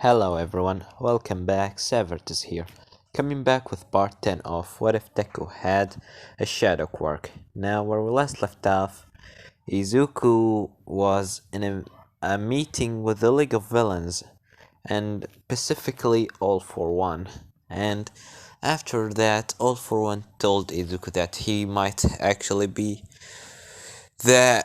Hello everyone, welcome back, Savert is here. Coming back with part 10 of What If Deku Had a Shadow Quirk. Now, where we last left off, Izuku was in a meeting with the League of Villains, and specifically All For One. And after that, All For One told Izuku that he might actually be the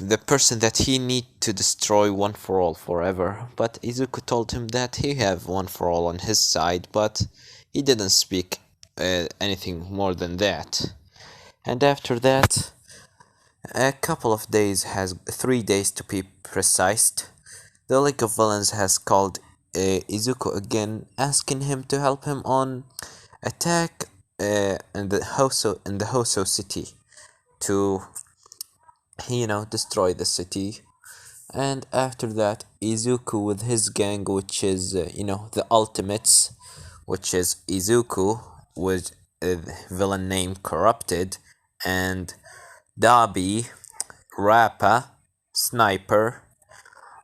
the person that he need to destroy one for all forever. But Izuku told him that he have one for all on his side, but he didn't speak anything more than that. And after that, a couple of days, has 3 days to be precise, the League of Villains has called Izuku again, asking him to help him on attack in the Hoso city to destroy the city. And after that, Izuku with his gang, which is the Ultimates, which is Izuku with a villain named Corrupted, and Dabi, Rappa, Sniper,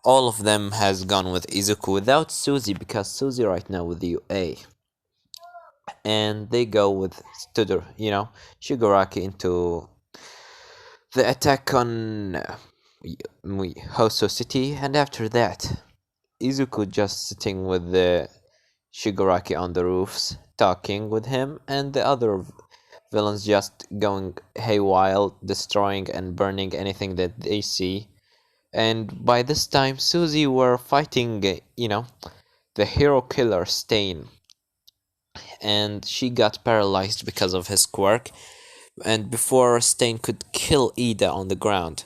all of them has gone with Izuku without Suzy, because Suzy right now with UA. And they go with Shigaraki into the attack on Hoso City. And after that, Izuku just sitting with the Shigaraki on the roofs, talking with him, and the other villains just going haywire, destroying and burning anything that they see. And by this time, Suzy were fighting, the hero killer Stain, and she got paralyzed because of his quirk. And before Stain could kill Ida on the ground,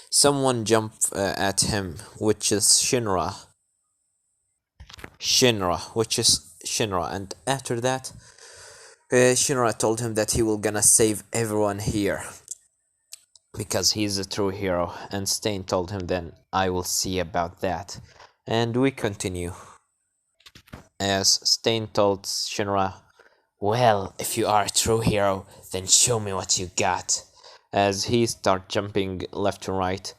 someone jumped at him, which is Shinra. And after that, Shinra told him that he will gonna save everyone here because he's a true hero. And Stain told him, then I will see about that. And we continue. As Stain told Shinra, well, if you are a true hero, then show me what you got. As he starts jumping left and right,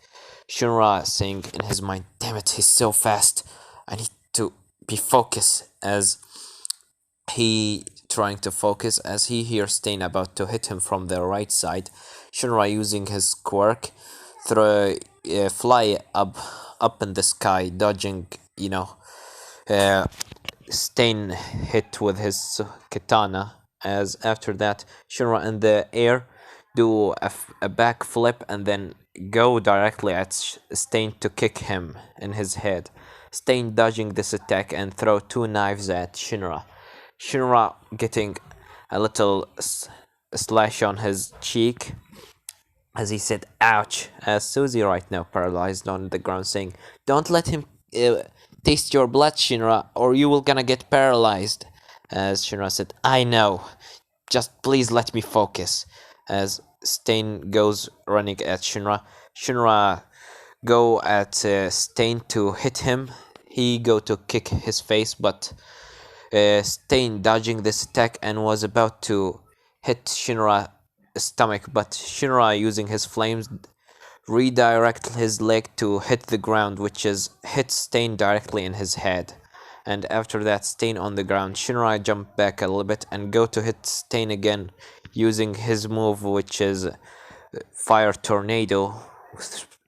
Shinra saying in his mind, damn it, he's so fast. I need to be focused. As he trying to focus, as he hears Stain about to hit him from the right side, Shinra using his quirk, fly up in the sky, dodging, Stain hit with his katana. As after that, Shinra in the air do a backflip and then go directly at Stain to kick him in his head. Stain dodging this attack and throw two knives at Shinra. Shinra getting a little slash on his cheek as he said, ouch, as Suzy right now paralyzed on the ground saying, don't let him taste your blood, Shinra, or you will gonna get paralyzed. As Shinra said, I know, just please let me focus. As Stain goes running at Shinra, Shinra go at Stain to hit him. He go to kick his face, but Stain dodging this attack and was about to hit Shinra stomach, but Shinra using his flames redirect his leg to hit the ground, which is hit Stain directly in his head. And after that, Stain on the ground, Shinra jump back a little bit and go to hit Stain again using his move, which is Fire Tornado,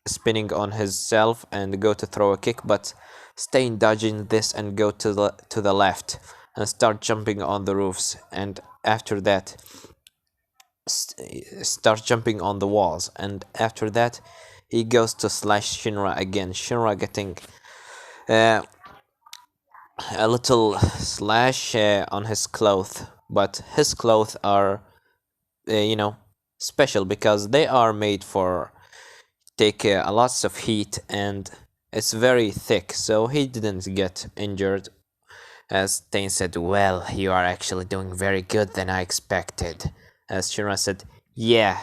spinning on himself and go to throw a kick, but Stain dodging this and go to the left and start jumping on the roofs. And after that, start jumping on the walls. And after that, he goes to slash Shinra again. Shinra getting a little slash on his clothes, but his clothes are special because they are made for take a lots of heat and it's very thick, so he didn't get injured. As Stain said, well, you are actually doing very good than I expected. As Shinra said, yeah,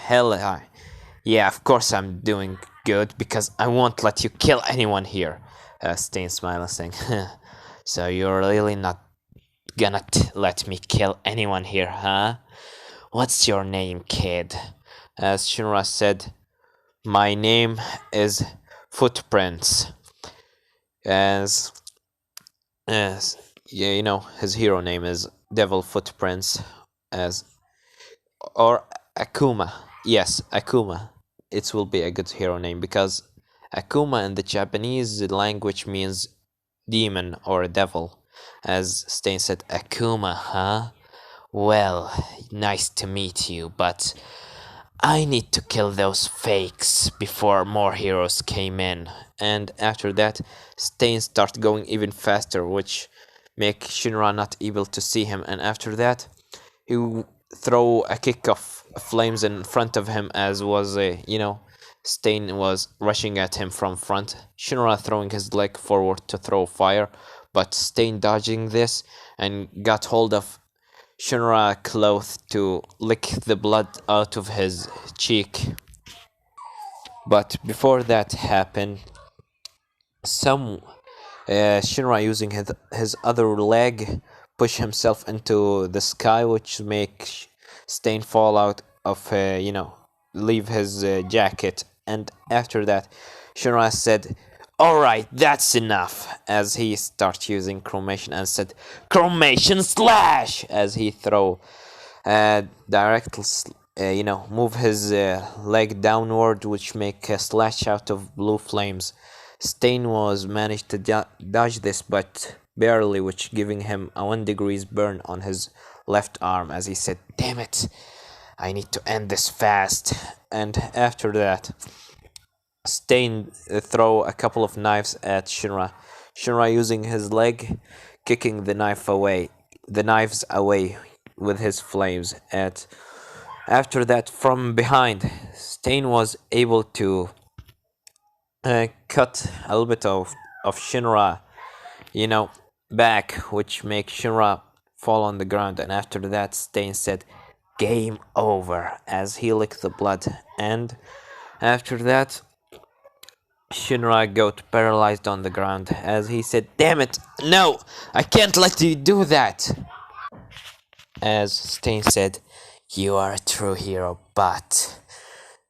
yeah, of course I'm doing good because I won't let you kill anyone here. Stain smiling, saying, so you're really not gonna let me kill anyone here, huh? What's your name, kid? As Shinra said, my name is Footprints. As As yeah, his hero name is Devil Footprints, as or Akuma. Yes, Akuma. It will be a good hero name because Akuma in the Japanese language means demon or devil. As Stain said, Akuma, huh? Well, nice to meet you, but I need to kill those fakes before more heroes came in. And after that, Stain starts going even faster, which make Shinra not able to see him. And after that, he throw a kick of flames in front of him, as was Stain was rushing at him from front. Shinra throwing his leg forward to throw fire, but Stain dodging this and got hold of Shinra cloth to lick the blood out of his cheek. But before that happened, some Shinra using his other leg push himself into the sky, which makes Stain fall out of leave his jacket. And after that, Shinra said, "All right, that's enough." As he started using chromation and said, "Chromation slash!" as he throw directly, move his leg downward, which make a slash out of blue flames. Stain was managed to dodge this, but barely, which giving him a 1 degrees burn on his left arm, as he said, "Damn it, I need to end this fast." And after that, Stain throw a couple of knives at Shinra. Shinra using his leg, kicking the knives away with his flames. After that, from behind, Stain was able to cut a little bit of Shinra, you know, back, which makes Shinra fall on the ground. And after that, Stain said, "Game over," as he licked the blood. And after that, Shinra got paralyzed on the ground, as he said, "Damn it, no, I can't let you do that." As Stain said, "You are a true hero, but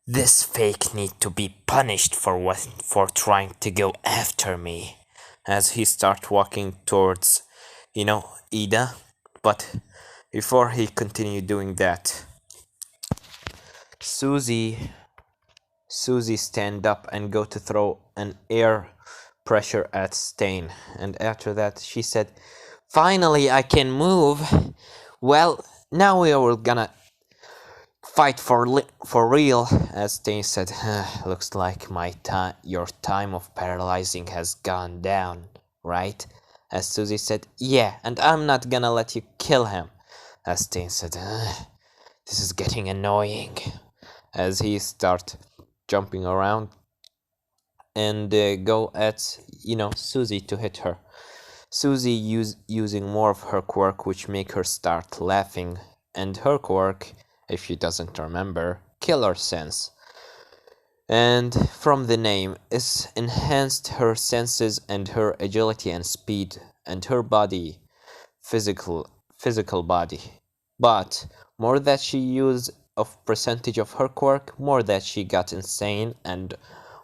this fake need to be punished for trying to go after me." As he start walking towards, Ida, but before he continued doing that, Susie Susie stand up and go to throw an air pressure at Stain. And after that, she said, "Finally, I can move. Well, now we are gonna fight for real." As Stain said, "Looks like your time of paralyzing has gone down, right?" As Susie said, "Yeah, and I'm not gonna let you kill him." As Stain said, "This is getting annoying." As he start jumping around and go at Susie to hit her. Susie using more of her quirk, which make her start laughing, and her quirk, if she doesn't remember, killer sense. And from the name, is enhanced her senses and her agility and speed and her body, physical body. But more that she used of percentage of her quirk, more that she got insane and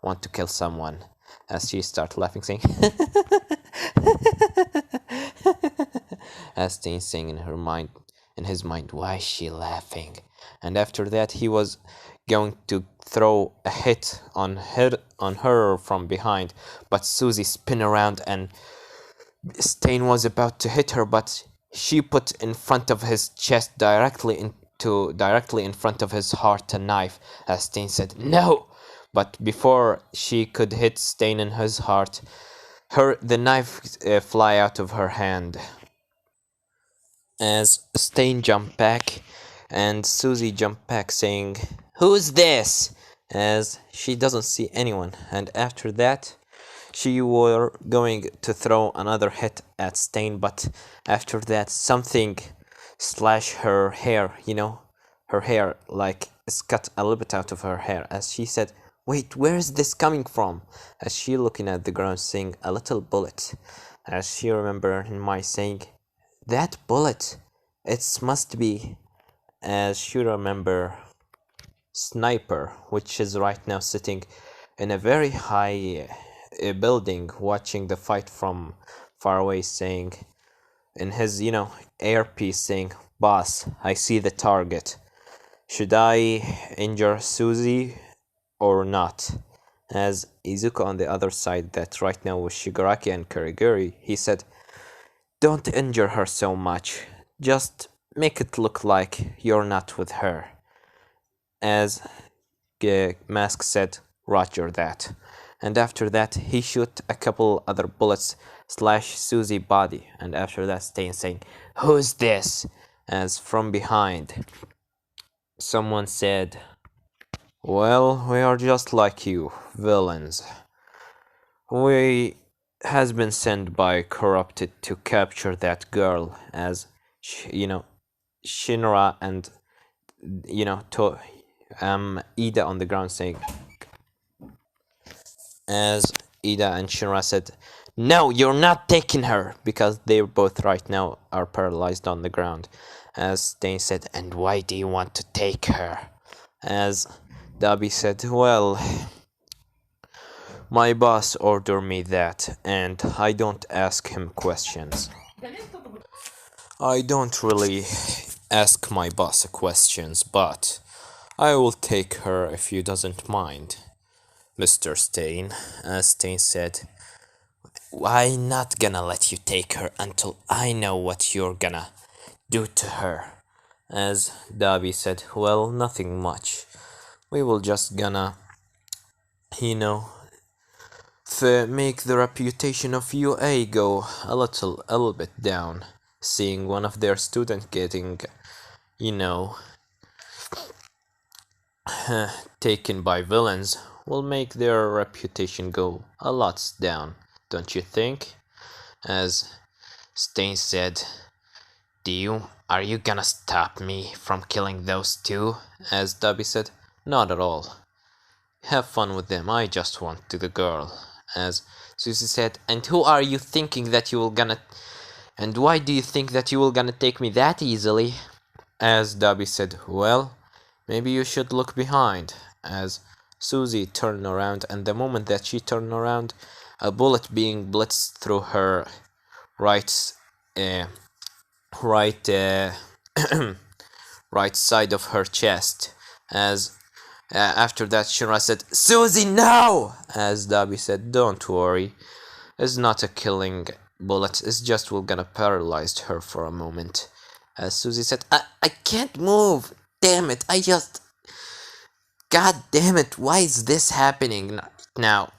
want to kill someone. As she start laughing, saying, as Stain saying in his mind, "Why is she laughing?" And after that, he was going to throw a hit on her from behind, but Susie spin around and Stain was about to hit her, but she put in front of his chest directly in front of his heart a knife. As Stain said, "No!" But before she could hit Stain in his heart, the knife fly out of her hand. As Stain jumped back, and Susie jumped back, saying, "Who's this?" As she doesn't see anyone. And after that, she were going to throw another hit at Stain, but after that, something slash her hair, her hair, like, is cut a little bit out of her hair. As she said, "Wait, where is this coming from?" As she looking at the ground, saying, "A little bullet." As she remembered in my saying, "That bullet, it must be," as she remember, Sniper, which is right now sitting in a very high building watching the fight from far away saying, in his, earpiece saying, "Boss, I see the target. Should I injure Susie or not?" As Izuku on the other side, that right now was Shigaraki and Kuriguri, he said, "Don't injure her so much. Just make it look like you're not with her." As Mask said, "Roger that." And after that, he shoot a couple other bullets slash Susie body. And after that, Stain saying, "Who's this?" As from behind, someone said, "Well, we are just like you, villains. We has been sent by corrupted to capture that girl." As Shinra and Ida on the ground saying, as Ida and Shinra said, "No, you're not taking her," because they both right now are paralyzed on the ground. As Stain said, "And why do you want to take her?" As Dabi said, "Well, my boss ordered me that, and I don't ask him questions. I don't really ask my boss questions, but I will take her if you doesn't mind, Mr. Stain." As Stain said, "I'm not gonna let you take her until I know what you're gonna do to her." As Dabi said, "Well, nothing much. We will just gonna, you know, make the reputation of UA go a little bit down. Seeing one of their students getting, you know, taken by villains will make their reputation go a lot down, don't you think?" As Stain said, Are you gonna stop me from killing those two?" As Dabi said, "Not at all. Have fun with them, I just want to the girl." As Susie said, "And who are you thinking that you will gonna... And why do you think that you will gonna take me that easily?" As Dabi said, "Well, maybe you should look behind." As Susie turned around, and the moment that she turned around, a bullet being blitzed through her right, right, right side of her chest. As after that, Shinra said, "Susie, no!" As Dabi said, "Don't worry, it's not a killing bullet, it's just we're gonna paralyze her for a moment." As Susie said, I can't move. Damn it, God damn it, why is this happening now?"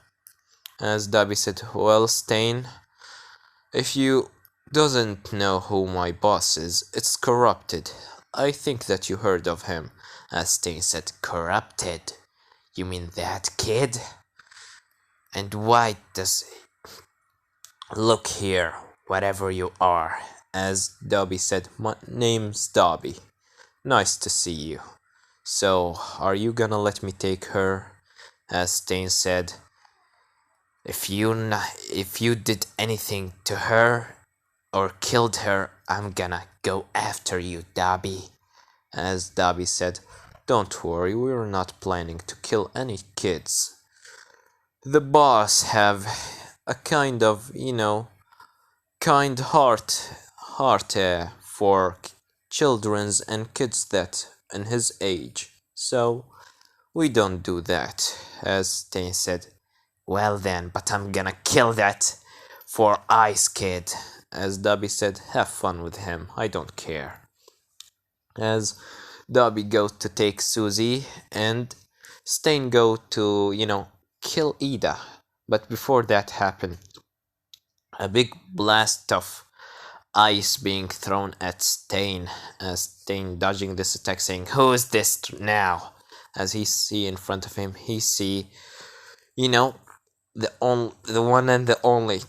As Dabi said, "Well, Stain, if you doesn't know who my boss is, it's Corrupted. I think that you heard of him." As Stain said, "Corrupted? You mean that kid? And why does... Look here, whatever you are." As Dobby said, "My name's Dobby. Nice to see you. So, are you gonna let me take her?" As Stain said, if you did anything to her or killed her, I'm gonna go after you, Dobby." As Dobby said, "Don't worry, we're not planning to kill any kids. The boss have a kind of, kind heart for children's and kids that in his age. So we don't do that." As Stain said, "Well then, but I'm gonna kill that for Ice Kid." As Dobby said, "Have fun with him, I don't care." As Dobby goes to take Susie and Stain go to, kill Ida. But before that happened, a big blast of ice being thrown at Stain, as Stain dodging this attack saying, "Who is this now?" As he see in front of him, he see, the one and the only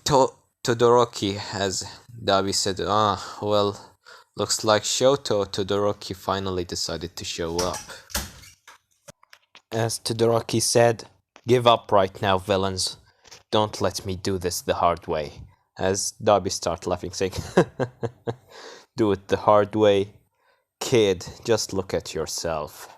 Todoroki. As Dabi said, well, looks like Shoto Todoroki finally decided to show up." As Todoroki said, "Give up right now, villains. Don't let me do this the hard way." As Dabi start laughing, saying, "Do it the hard way? Kid, just look at yourself.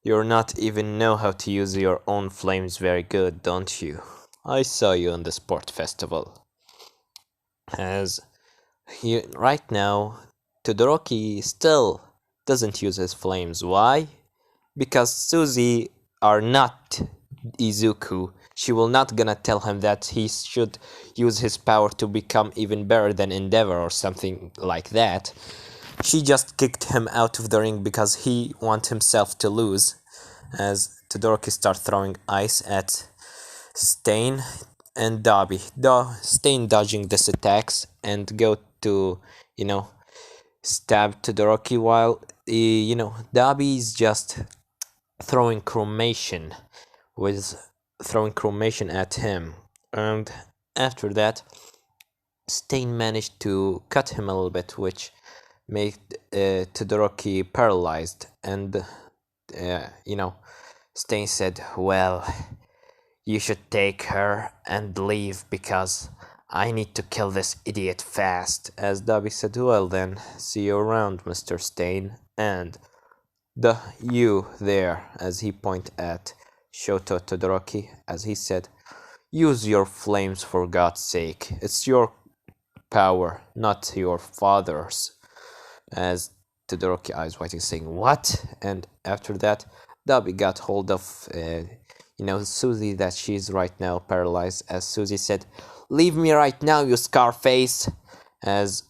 You're not even know how to use your own flames very good, don't you? I saw you in the sport festival." As right now, Todoroki still doesn't use his flames. Why? Because Suzy are not Izuku. She will not gonna tell him that he should use his power to become even better than Endeavor or something like that. She just kicked him out of the ring because he want himself to lose. As Todoroki start throwing ice at Stain and Dobby. Stain dodging these attacks and go to, you know, stab Todoroki while, Dobby's just throwing chromation with throwing chromation at him. And after that, Stain managed to cut him a little bit, which made Todoroki paralyzed. And, Stain said, well, you should take her and leave because I need to kill this idiot fast. As Dobby said, well then, see you around, Mr. Stain. And you there, as he pointed at Shoto Todoroki, as he said, use your flames for God's sake. It's your power, not your father's. As Todoroki eyes waiting, saying, what? And after that, Dobby got hold of, Suzy, that she's right now paralyzed. As Suzy said, leave me right now, you Scarface. As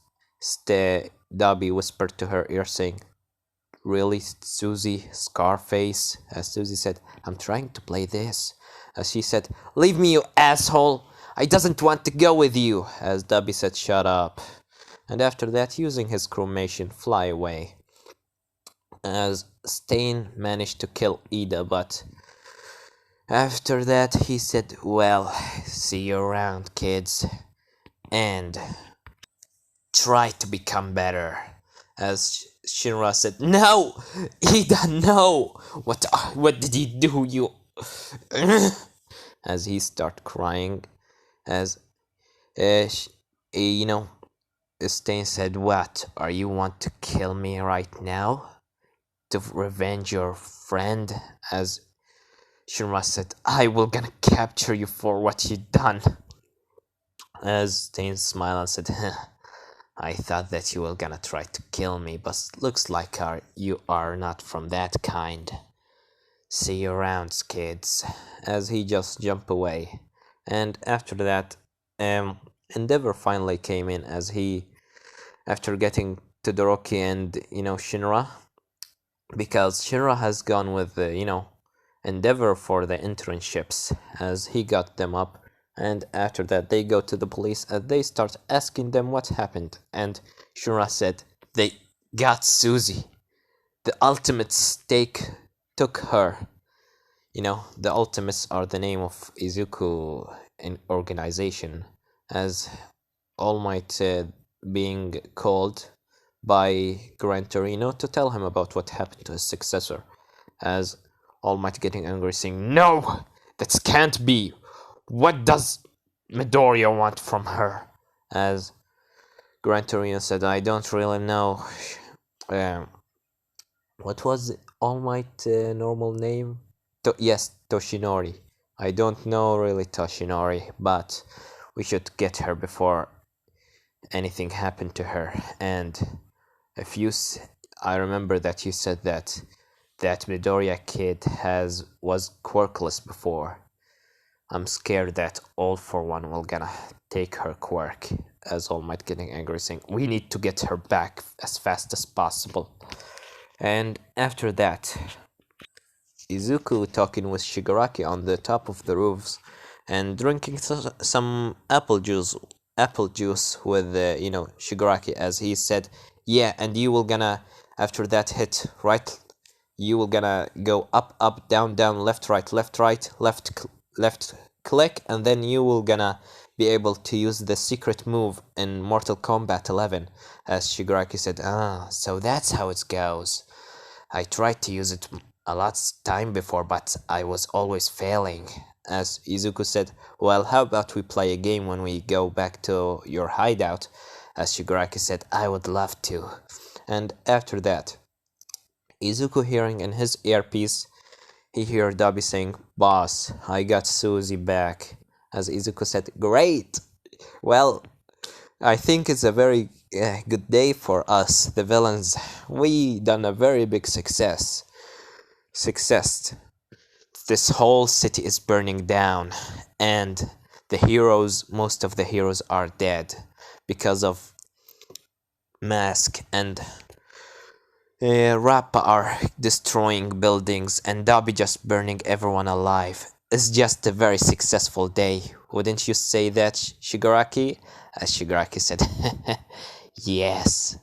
Dobby whispered to her ear, saying, really, Suzy, Scarface? As Suzy said, I'm trying to play this. As she said, leave me, you asshole. I doesn't want to go with you. As Dobby said, shut up. And after that, using his chromation, fly away. As Stain managed to kill Ida, but after that he said, well, see you around, kids, and try to become better. As Shinra said, no, Ida, no, what did he do, you? As he start crying, as you know, Stain said, what, are you want to kill me right now? To revenge your friend? As Shinra said, I will gonna capture you for what you done. As Stain smiled and said, I thought that you were gonna try to kill me, but looks like you are not from that kind. See you around, kids. As he just jumped away. And after that, Endeavor finally came in as after getting Todoroki and, Shinra, because Shinra has gone with Endeavor for the internships, as he got them up. And after that, they go to the police and they start asking them what happened. And Shura said, they got Suzy. The ultimate stake took her. The Ultimates are the name of Izuku organization, as All Might being called by Gran Torino to tell him about what happened to his successor. As All Might getting angry, saying, no, that can't be. What does Midoriya want from her? As Gran Torino said, I don't really know. What was All Might normal name? Yes, Toshinori. I don't know really Toshinori, but we should get her before anything happened to her. And I remember that you said that Midoriya kid was quirkless before. I'm scared that All for One will gonna take her quirk. As All Might getting angry, saying, we need to get her back as fast as possible. And after that, Izuku talking with Shigaraki on the top of the roofs and drinking some apple juice with Shigaraki, as he said, yeah, and you will gonna, after that hit right, you will gonna go up up down down, left right left right left click, and then you will gonna be able to use the secret move in Mortal Kombat 11. As Shigaraki said, so that's how it goes. I tried to use it a lot time before, but I was always failing. As Izuku said, well, how about we play a game when we go back to your hideout? As Shigaraki said, I would love to. And after that, Izuku hearing in his earpiece, he heard Dobby saying, boss, I got Suzy back. As Izuku said, great! Well, I think it's a very good day for us, the villains. We done a very big success. Success. This whole city is burning down, and most of the heroes are dead because of Mask and Rappa are destroying buildings, and Dobby just burning everyone alive. It's just a very successful day. Wouldn't you say that, Shigaraki? As Shigaraki said, yes.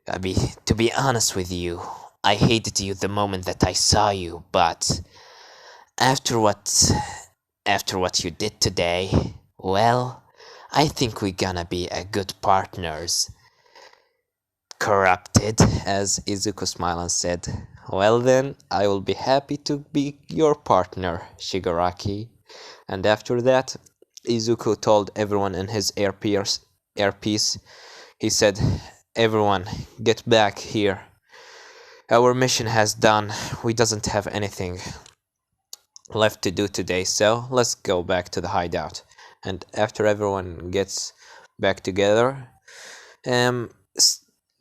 To be honest with you, I hated you the moment that I saw you, but after what after what you did today, well, I think we're gonna be a good partners. Corrupted, as Izuku smiled and said. Well then, I will be happy to be your partner, Shigaraki. And after that, Izuku told everyone in his earpiece, he said, everyone, get back here. Our mission has done. We doesn't have anything left to do today, so let's go back to the hideout. And after everyone gets back together, um,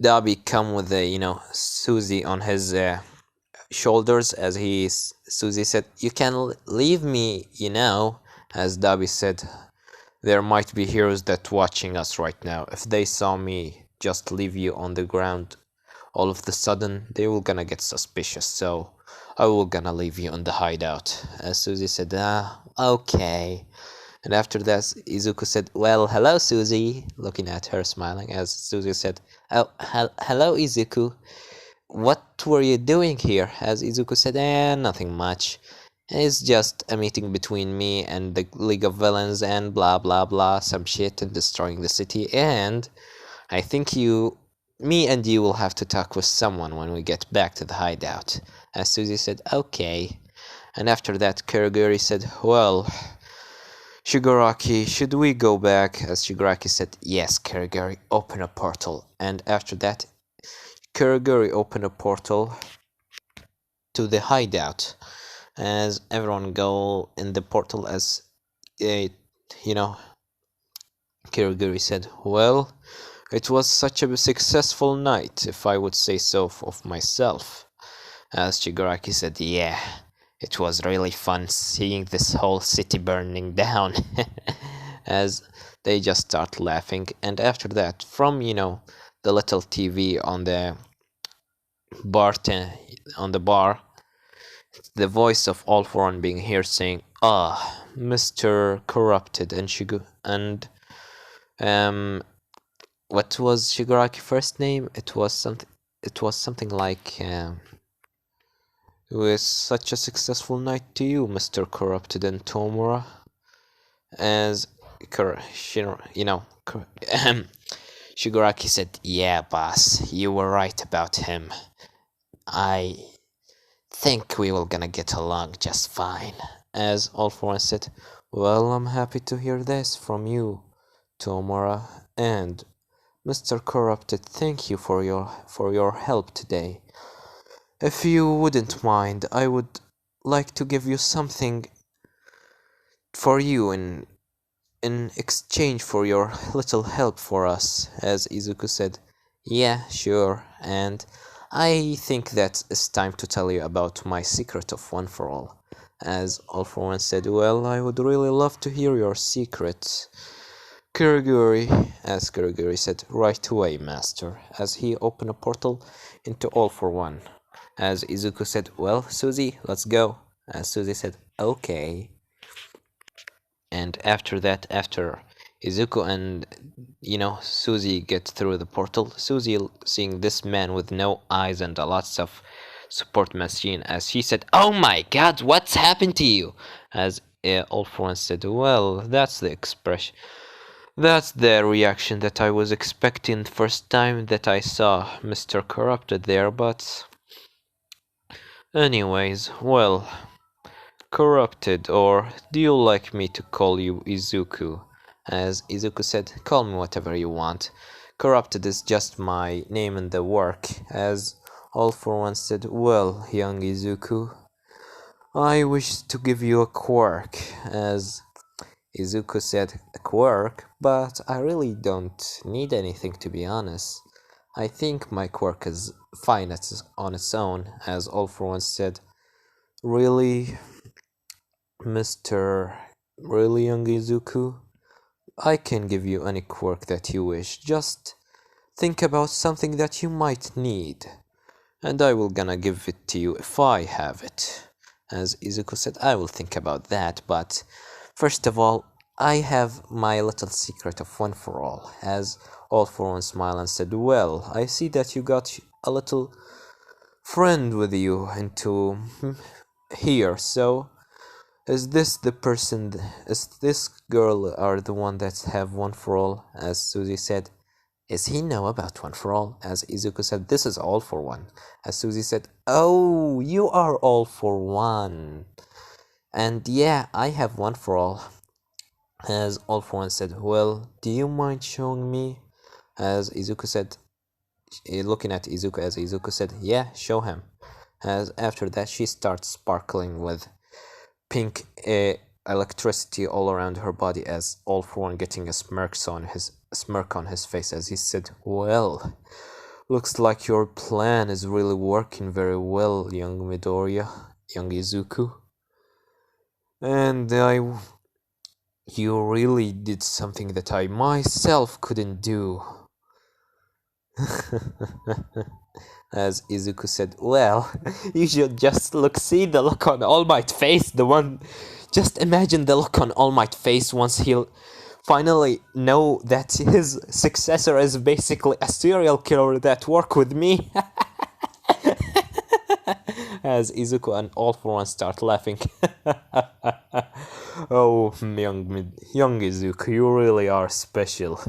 Dobby come with the Susie on his shoulders as Susie said, "You can leave me, As Dobby said, there might be heroes that watching us right now. If they saw me just leave you on the ground, all of the sudden they will gonna get suspicious. So I will gonna leave you in the hideout." As Susie said, okay. And after that, Izuku said, "Well, hello, Susie," looking at her smiling, as Susie said, "Oh, hello, Izuku. What were you doing here?" As Izuku said, nothing much. It's just a meeting between me and the League of Villains and blah blah blah, some shit and destroying the city, and I think me and you will have to talk with someone when we get back to the hideout." As Susie said, "Okay." And after that, Kurogiri said, "Well, Shigaraki, should we go back?" As Shigaraki said, "Yes, Kurogiri, open a portal." And after that, Kurogiri opened a portal to the hideout. As everyone go in the portal, as uh, you know, Kurogiri said, "Well, it was such a successful night, if I would say so of myself." As Shigaraki said, "Yeah, it was really fun seeing this whole city burning down." As they just start laughing, and after that, from the little TV bar on the bar, the voice of All For One being heard saying, "Ah, Mr. Corrupted," and um what was Shigaraki first name? It was something like it was such a successful night to you, Mr. Corrupted and Tomura. As Shigaraki said, "Yeah, boss, you were right about him. I think we will gonna get along just fine." As All For One said, "Well, I'm happy to hear this from you, Tomura, and Mr. Corrupted, thank you for your help today. If you wouldn't mind, I would like to give you something for you in exchange for your little help for us." As Izuku said, "Yeah, sure, and I think that it's time to tell you about my secret of One For All." As All For One said, "Well, I would really love to hear your secret, Kurogiri." As Kurogiri said, "Right away, master." As he opened a portal into All For One. As Izuku said, "Well, Susie, let's go." As Susie said, "Okay." And after that, after Izuku and Susie get through the portal, Susie seeing this man with no eyes and a lots of support machine, as she said, "Oh my god, what's happened to you?" As All For One said, "Well, that's the reaction that I was expecting the first time that I saw Mr. Corrupted there, but anyways, well, Corrupted, or do you like me to call you Izuku?" As Izuku said, "Call me whatever you want. Corrupted is just my name in the work." As All For One said, "Well, young Izuku, I wish to give you a quirk." As Izuku said, a quirk, but I really don't need anything to be honest. I think my quirk is fine on its own, as All For One said. Really, Mr. Really Young Izuku? I can give you any quirk that you wish, just think about something that you might need, and I will gonna give it to you if I have it. As Izuku said, I will think about that, but first of all, I have my little secret of one for all. As All For One smiled and said, well, I see that you got a little friend with you into here, so is this the person, is this girl are the one that have one for all? As Susie said, is he know about one for all? As Izuku said, this is all for one. As Susie said, oh, you are all for one. And yeah, I have one for all. As All For One said, well, do you mind showing me? As Izuku said, looking at Izuku, as Izuku said, yeah, show him. As after that, she starts sparkling with pink electricity all around her body, as All For One getting a smirk on his face, as he said, well, looks like your plan is really working very well, young Midoriya, young Izuku. And you really did something that I myself couldn't do. As Izuku said, well, you should just see the look on All Might's face, just imagine the look on All Might's face once he'll finally know that his successor is basically a serial killer that work with me. As Izuku and All For One start laughing. Oh, young Izuku, you really are special.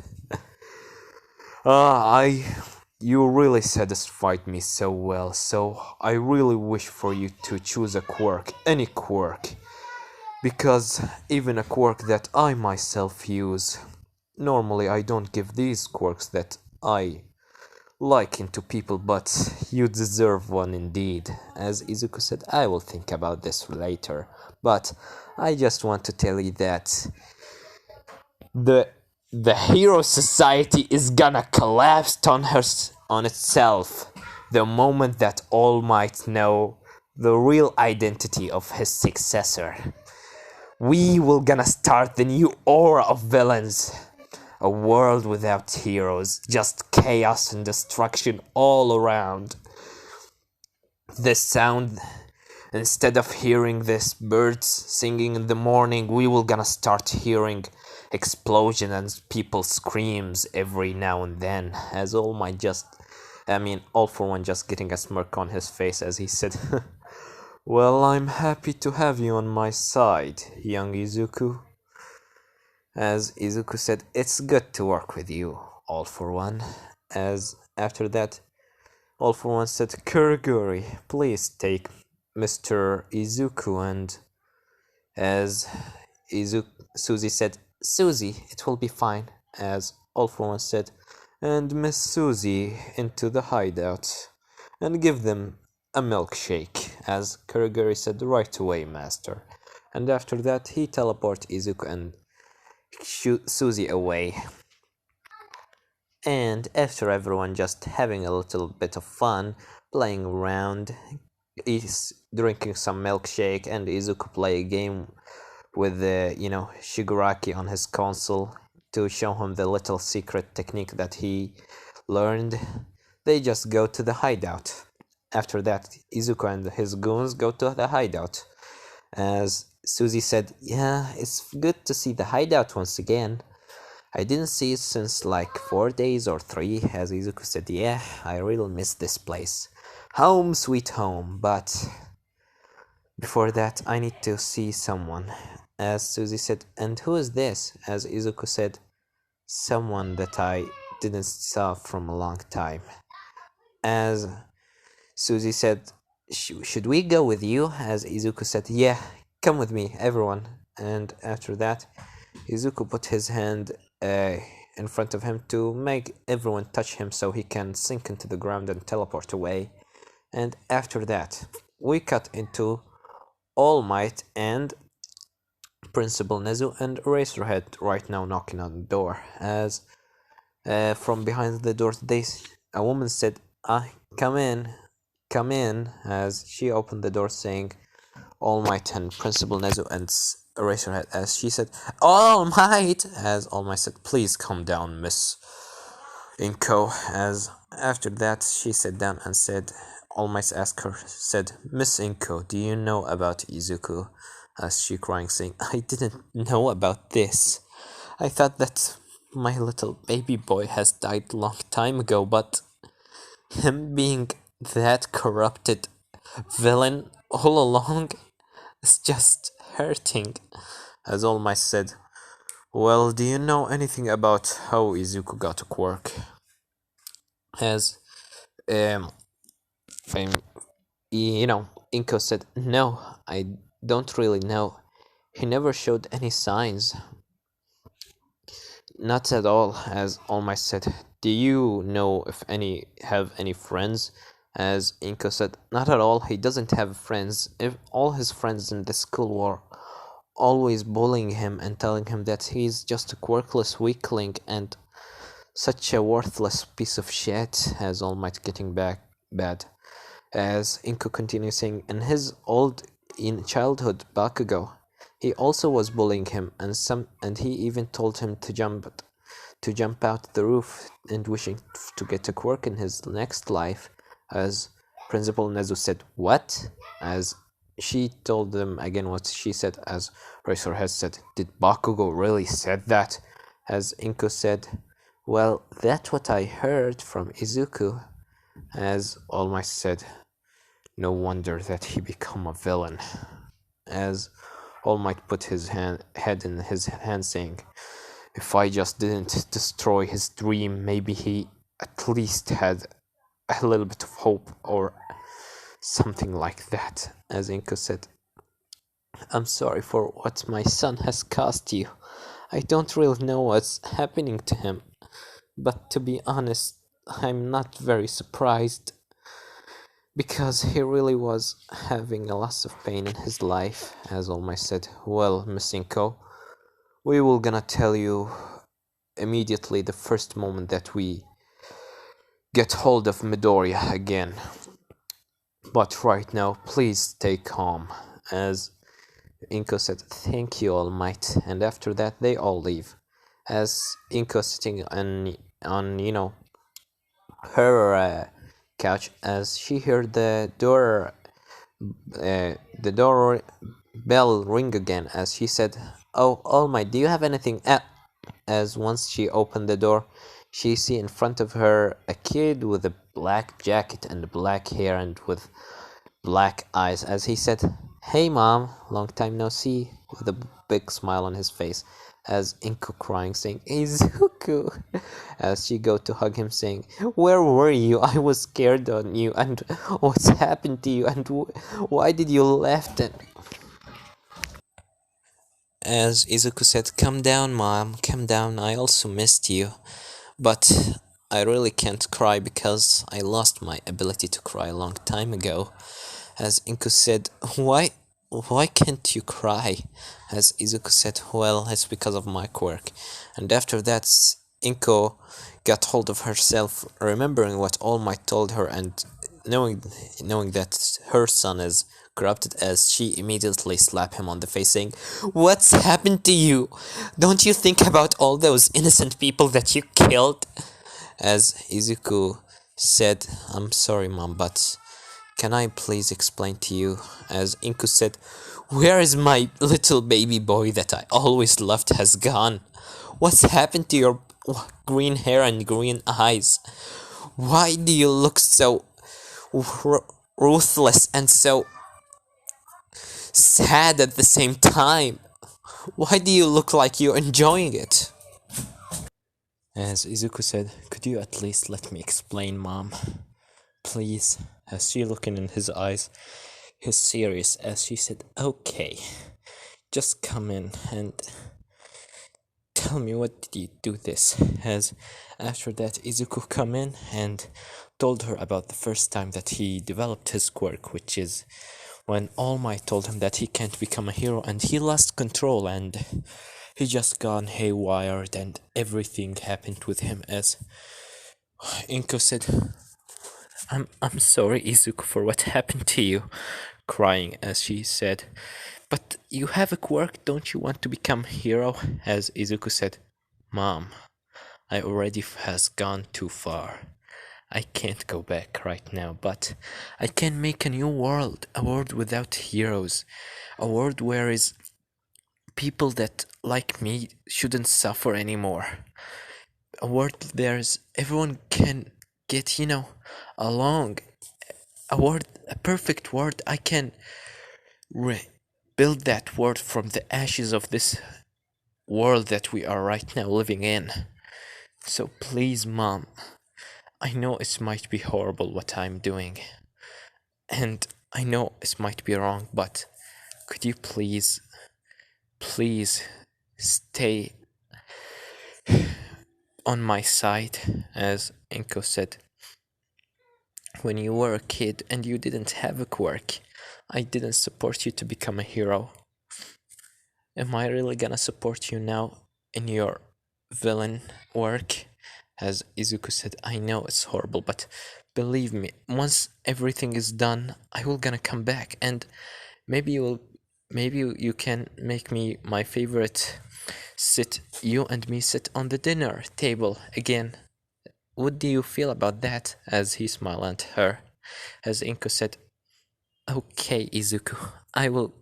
You really satisfied me so well, so I really wish for you to choose a quirk, any quirk. Because even a quirk that I myself use. Normally I don't give these quirks that I like into people, but you deserve one indeed. As Izuku said, I will think about this later, but I just want to tell you that the hero society is gonna collapse on itself the moment that All Might know the real identity of his successor. We will gonna start the new aura of villains. A world without heroes, just chaos and destruction all around. This sound, instead of hearing this birds singing in the morning, we will gonna start hearing explosion and people screams every now and then. As All For One just getting a smirk on his face as he said, well, I'm happy to have you on my side, young Izuku. As Izuku said, it's good to work with you, All For One. As after that, All For One said, Kuriguri, please take Mr. Izuku. And as Susie said, Susie, it will be fine. As All For One said, and Miss Susie into the hideout and give them a milkshake. As Kuriguri said, right away, master. And after that, he teleported Izuku and Susie away. And after everyone just having a little bit of fun, playing around, drinking some milkshake, and Izuku play a game with Shigaraki on his console to show him the little secret technique that he learned, they just go to the hideout. After that, Izuku and his goons go to the hideout. As Susie said, yeah, it's good to see the hideout once again. I didn't see it since like 4 days or 3, as Izuku said, yeah, I really miss this place. Home sweet home, but before that I need to see someone. As Susie said, and who is this? As Izuku said, someone that I didn't saw from a long time. As Susie said, should we go with you? As Izuku said, yeah, come with me, everyone. And after that, Izuku put his hand in front of him to make everyone touch him so he can sink into the ground and teleport away. And after that, we cut into All Might and Principal Nezu and Eraserhead right now knocking on the door. As from behind the door, a woman said, come in, come in," as she opened the door saying, "All Might," and Principal Nezu and Eraserhead, as she said, "All Might," as All Might said, "Please calm down, Miss Inko," as after that she sat down and said, All Might asked her, said, "Miss Inko, do you know about Izuku?" As she crying, saying, "I didn't know about this. I thought that my little baby boy has died long time ago, but him being that corrupted villain all along is just hurting." As All Might said, "Well, do you know anything about how Izuku got a quirk?" As um, I'm, Inko said, "No, I don't really know. He never showed any signs." "Not at all," as All Might said. "Do you know if any have any friends?" As Inko said, "Not at all. He doesn't have friends. If all his friends in the school were always bullying him and telling him that he's just a quirkless weakling and such a worthless piece of shit." As All Might getting back bad. As Inko continues saying, in childhood Bakugo, he also was bullying him, and he even told him to jump out the roof and wishing to get a quirk in his next life. As Principal Nezu said, "What?" As she told them again what she said, as Razorhead said, "Did Bakugo really said that?" As Inko said, "Well, that's what I heard from Izuku." As All Might said, "No wonder that he become a villain." As All Might put his head in his hand, saying, "If I just didn't destroy his dream, maybe he at least had a little bit of hope or something like that." As Inko said, "I'm sorry for what my son has caused you. I don't really know what's happening to him, but to be honest, I'm not very surprised, because he really was having a lot of pain in his life." As All Might said, "Well, Miss Inko, we will gonna tell you immediately the first moment that we get hold of Midoriya again. But right now, please stay calm." As Inko said, "Thank you, All Might," and after that they all leave. As Inko sitting on her couch, as she heard the door bell ring again, as she said, "Oh, All Might, do you have anything?" As once she opened the door, she see in front of her a kid with a black jacket and black hair and with black eyes. As he said, "Hey mom, long time no see," with a big smile on his face. As Inko crying, saying, "Izuku," as she go to hug him, saying, "Where were you? I was scared on you, and what's happened to you, and why did you left?" And as Izuku said, "Calm down, mom, calm down. I also missed you, but I really can't cry because I lost my ability to cry a long time ago." As Inko said, Why can't you cry?" As Izuku said, "Well, it's because of my quirk." And after that, Inko got hold of herself, remembering what All Might told her, and knowing that her son is corrupted, as she immediately slapped him on the face, saying, "What's happened to you? Don't you think about all those innocent people that you killed?" As Izuku said, "I'm sorry, mom, but can I please explain to you?" As Inko said, "Where is my little baby boy that I always loved has gone? What's happened to your green hair and green eyes? Why do you look so ruthless and so sad at the same time? Why do you look like you're enjoying it?" As Izuku said, "Could you at least let me explain, mom? Please." As she looking in his eyes, he's serious, as she said, "Okay, just come in and tell me, what did you do this?" As after that, Izuku come in and told her about the first time that he developed his quirk, which is when All Might told him that he can't become a hero and he lost control and he just gone haywired and everything happened with him as Inko said, I'm sorry, Izuku, for what happened to you, crying as she said. But you have a quirk, don't you want to become hero? As Izuku said, Mom, I already has gone too far. I can't go back right now, but I can make a new world, a world without heroes, a world where is people that like me shouldn't suffer anymore. A world there's everyone can get, along. A world, a perfect world. I can build that world from the ashes of this world that we are right now living in. So please, Mom, I know it might be horrible what I'm doing, and I know it might be wrong, but could you please stay on my side? As Inko said, when you were a kid and you didn't have a quirk, I didn't support you to become a hero. Am I really gonna support you now in your villain work? As Izuku said, I know it's horrible, but believe me, once everything is done, I will gonna come back and maybe you can make me my favorite you and me sit on the dinner table again. What do you feel about that? As he smiled at her. As Inko said, okay, Izuku, I will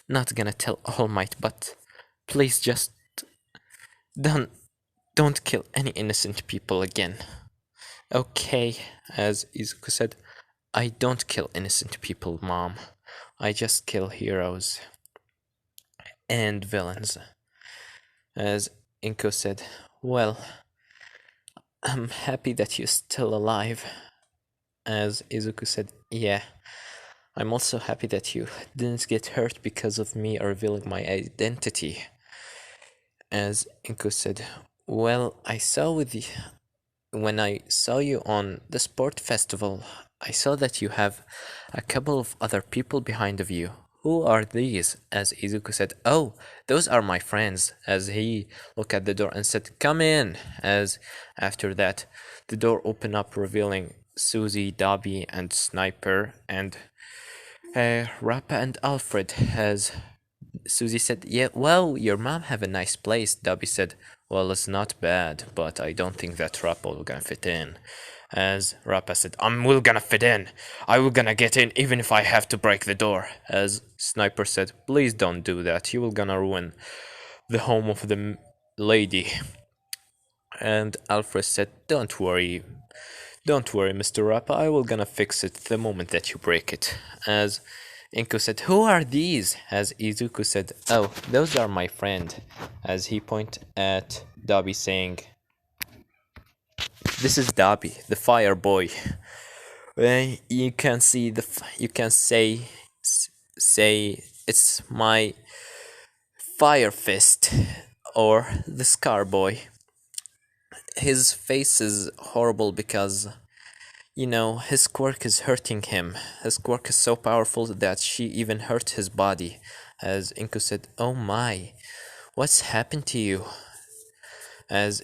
not gonna tell All Might, but please just don't don't kill any innocent people again. Okay, as Izuku said, I don't kill innocent people, Mom. I just kill heroes and villains. As Inko said, well, I'm happy that you're still alive. As Izuku said, yeah, I'm also happy that you didn't get hurt because of me revealing my identity. As Inko said, well, when I saw you on the sport festival, I saw that you have a couple of other people behind of you. Who are these? As Izuku said, oh, those are my friends. As he looked at the door and said, come in. As after that, the door opened up, revealing Susie, Dobby, and Sniper, and Rappa and Alfred. As Susie said, yeah, well, your mom have a nice place. Dobby said, well, it's not bad, but I don't think that Rappa will gonna fit in. As Rappa said, I'm will gonna fit in. I will gonna get in even if I have to break the door. As Sniper said, please don't do that. You will gonna ruin the home of the lady. And Alfred said, don't worry, Mr. Rappa, I will gonna fix it the moment that you break it. As Inko said, who are these? As Izuku said, oh, those are my friend. As he pointed at Dobby saying, this is Dobby, the fire boy. You can see you can say it's my fire fist or the scar boy. His face is horrible because his quirk is hurting him. His quirk is so powerful that she even hurt his body. As Inko said, oh my, what's happened to you? As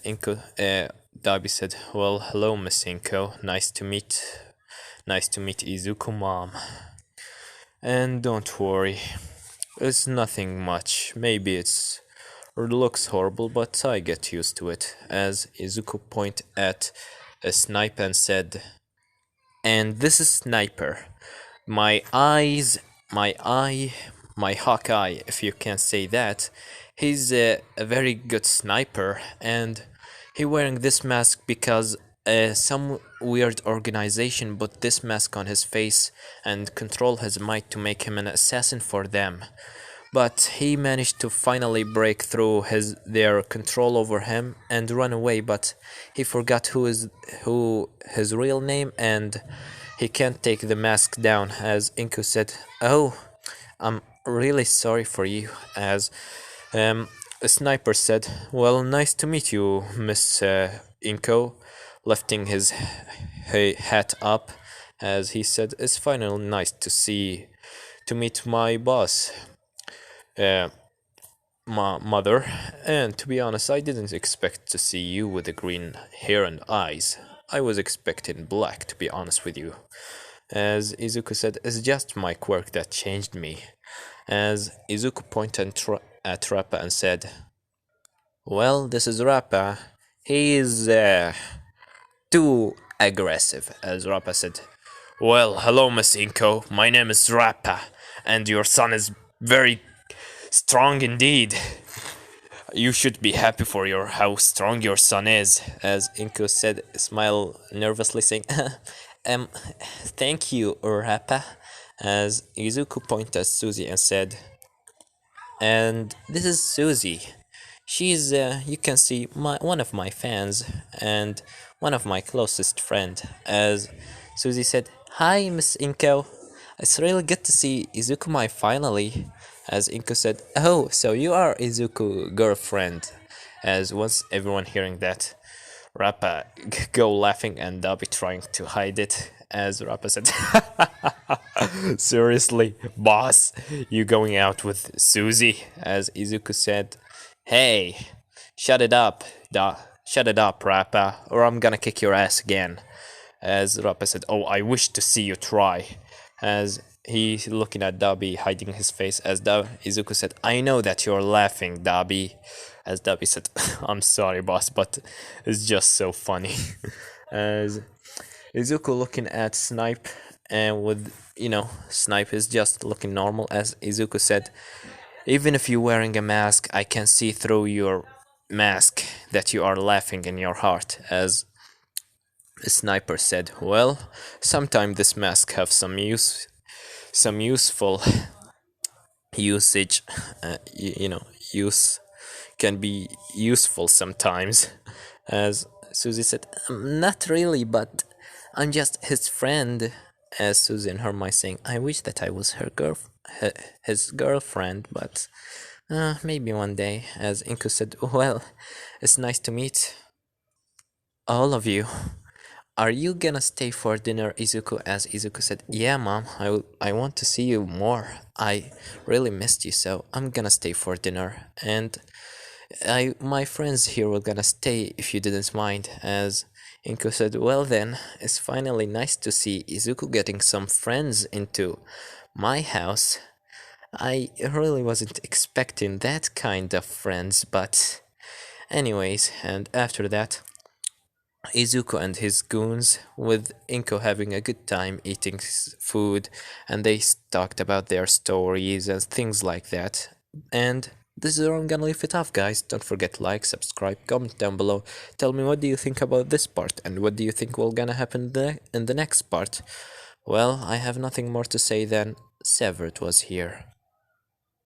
Darby said, well, hello, Miss Inko. Nice to meet Izuku, Mom. And don't worry, it's nothing much. Maybe it looks horrible, but I get used to it. As Izuku pointed at a sniper and said, and this is Sniper. My eyes, my Hawkeye, if you can say that. He's a very good sniper, and he wearing this mask because some weird organization put this mask on his face and control his might to make him an assassin for them. But he managed to finally break through their control over him and run away, but he forgot who his real name, and he can't take the mask down. As Inko said, oh, I'm really sorry for you. As a sniper said, well, nice to meet you, Miss Inko, lifting his hat up. As he said, it's finally nice to meet my boss, uh, my mother. And to be honest, I didn't expect to see you with the green hair and eyes. I was expecting black, to be honest with you. As Izuku said, it's just my quirk that changed me. As Izuku pointed at Rappa and said, well, this is Rappa. He is too aggressive, as Rappa said. Well, hello, Miss Inko. My name is Rappa, and your son is very strong indeed. You should be happy for how strong your son is, as Inko said, smile nervously, saying, um, thank you, Rappa. As Izuku pointed at Suzy and said, and this is Suzy. She's, you can see, one of my fans and one of my closest friend. As Suzy said, hi, Miss Inko. It's really good to see Izuku finally. As Inko said, oh, so you are Izuku girlfriend. As once everyone hearing that, Rappa go laughing and Dabi trying to hide it. As Rappa said, seriously, boss, you going out with Suzy? As Izuku said, hey, shut it up, shut it up, Rappa, or I'm gonna kick your ass again. As Rappa said, oh, I wish to see you try. As he looking at Dabi, hiding his face. As Izuku said, I know that you're laughing, Dabi. As Dabi said, I'm sorry, boss, but it's just so funny. As Izuku looking at Snipe, and with, Snipe is just looking normal. As Izuku said, even if you're wearing a mask, I can see through your mask that you are laughing in your heart. As Sniper said, well, sometimes this mask have some useful usage, use can be useful sometimes. As Susie said, not really, but I'm just his friend. As Susie and Hermione saying, I wish that I was his girlfriend, but maybe one day. As Inko said, well, it's nice to meet all of you. Are you gonna stay for dinner, Izuku? As Izuku said, yeah, mom, I want to see you more. I really missed you, so I'm gonna stay for dinner. And my friends here were gonna stay if you didn't mind. As Inko said, well then, it's finally nice to see Izuku getting some friends into my house. I really wasn't expecting that kind of friends, but anyways, and after that, Izuku and his goons, with Inko having a good time eating food, and they talked about their stories and things like that. And this is where I'm gonna leave it off, guys. Don't forget to like, subscribe, comment down below. Tell me what do you think about this part, and what do you think will gonna happen in the next part. Well, I have nothing more to say than Severed was here.